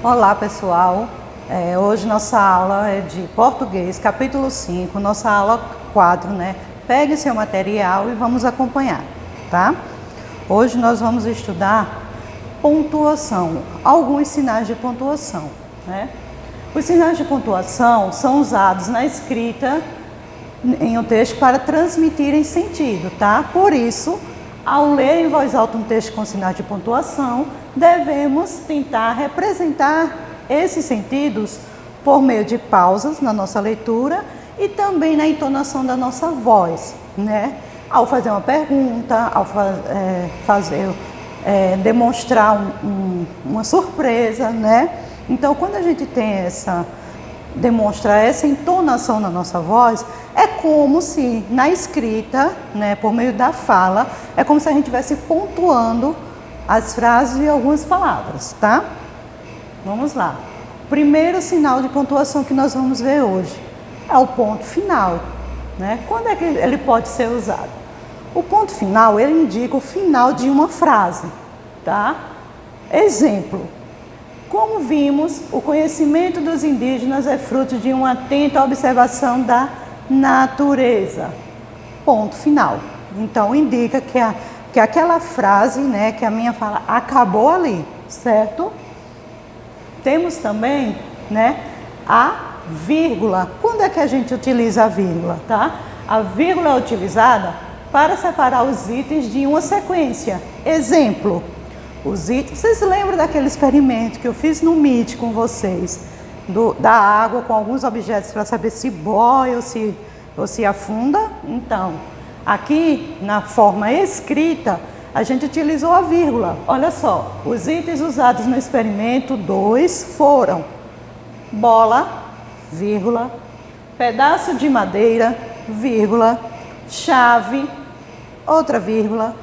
Olá pessoal, hoje nossa aula é de português, capítulo 5, nossa aula 4, né? Pegue seu material e vamos acompanhar, tá? Hoje nós vamos estudar pontuação, alguns sinais de pontuação, né? Os sinais de pontuação são usados na escrita em um texto para transmitirem sentido, tá? Por isso, ao ler em voz alta um texto com sinais de pontuação, devemos tentar representar esses sentidos por meio de pausas na nossa leitura e também na entonação da nossa voz, né? Ao fazer uma pergunta, ao demonstrar uma surpresa, né? Então, quando a gente tem demonstrar essa entonação na nossa voz, é como se na escrita, né, por meio da fala, é como se a gente estivesse pontuando as frases e algumas palavras, tá? Vamos lá. Primeiro sinal de pontuação que nós vamos ver hoje é o ponto final, né? Quando é que ele pode ser usado? O ponto final, ele indica o final de uma frase, tá? Exemplo. Como vimos, o conhecimento dos indígenas é fruto de uma atenta observação da natureza. Ponto final. Então, indica que aquela frase, né, que a minha fala, acabou ali, certo? Temos também, né, a vírgula. Quando é que a gente utiliza a vírgula, tá? A vírgula é utilizada para separar os itens de uma sequência. Exemplo. Os itens, vocês lembram daquele experimento que eu fiz no MIT com vocês, da água com alguns objetos para saber se boia ou se afunda? Então, aqui na forma escrita, a gente utilizou a vírgula. Olha só, os itens usados no experimento 2 foram bola, vírgula, pedaço de madeira, vírgula, chave, outra vírgula,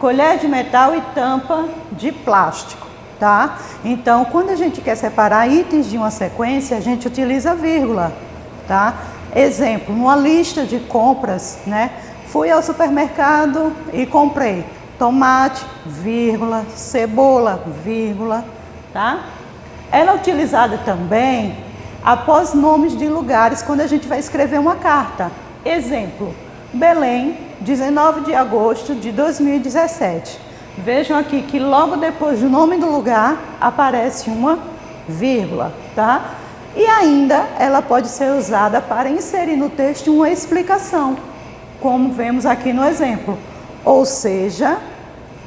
colher de metal e tampa de plástico, tá? Então, quando a gente quer separar itens de uma sequência, a gente utiliza a vírgula, tá? Exemplo, numa lista de compras, né? Fui ao supermercado e comprei tomate, vírgula, cebola, vírgula, tá? Ela é utilizada também após nomes de lugares quando a gente vai escrever uma carta. Exemplo, Belém, 19 de agosto de 2017. Vejam aqui que logo depois do nome do lugar aparece uma vírgula, tá? E ainda ela pode ser usada para inserir no texto uma explicação, como vemos aqui no exemplo. Ou seja,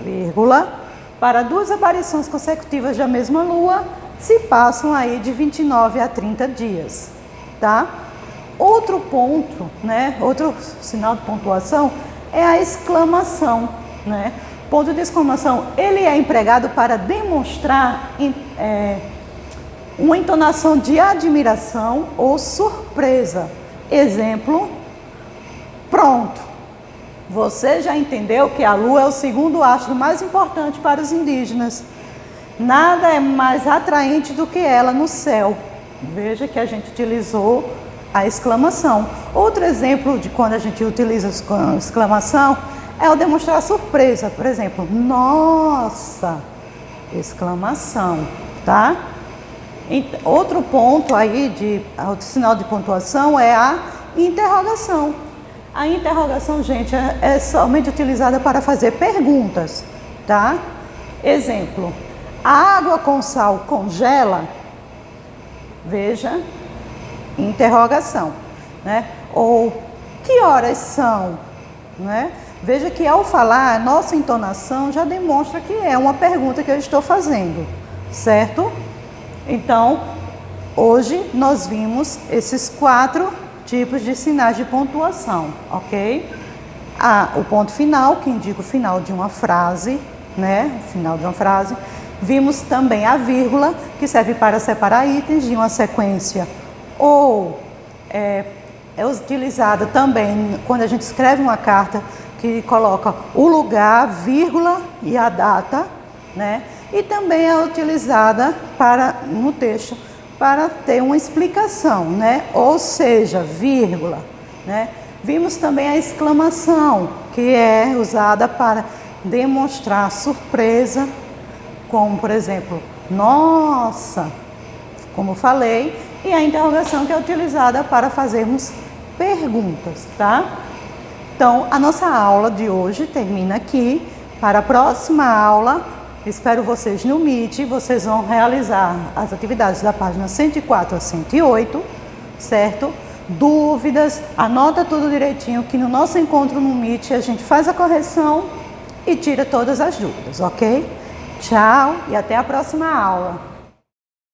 vírgula, para duas aparições consecutivas da mesma lua, se passam aí de 29 a 30 dias, tá? Outro ponto, né, outro sinal de pontuação é a exclamação, né? Ponto de exclamação, ele é empregado para demonstrar uma entonação de admiração ou surpresa. Exemplo, pronto. Você já entendeu que a lua é o segundo astro mais importante para os indígenas. Nada é mais atraente do que ela no céu. Veja que a gente utilizou a exclamação. Outro exemplo de quando a gente utiliza a exclamação é o demonstrar surpresa. Por exemplo, nossa! Exclamação, tá? Outro ponto aí outro sinal de pontuação é a interrogação. A interrogação, gente, é somente utilizada para fazer perguntas, tá? Exemplo, a água com sal congela? Veja, interrogação, né? Ou que horas são, né? Veja que ao falar, a nossa entonação já demonstra que é uma pergunta que eu estou fazendo, certo? Então, hoje nós vimos esses 4 tipos de sinais de pontuação, ok? O ponto final, que indica o final de uma frase, né? Final de uma frase. Vimos também a vírgula, que serve para separar itens de uma sequência. Ou é utilizada também quando a gente escreve uma carta, que coloca o lugar, vírgula e a data, né? E também é utilizada no texto para ter uma explicação, né? Ou seja, vírgula, né? Vimos também a exclamação, que é usada para demonstrar surpresa, como por exemplo, nossa, como falei, e a interrogação que é utilizada para fazermos perguntas, tá? Então, a nossa aula de hoje termina aqui. Para a próxima aula, espero vocês no Meet, vocês vão realizar as atividades da página 104 a 108, certo? Dúvidas, anota tudo direitinho, que no nosso encontro no Meet a gente faz a correção e tira todas as dúvidas, ok? Tchau e até a próxima aula.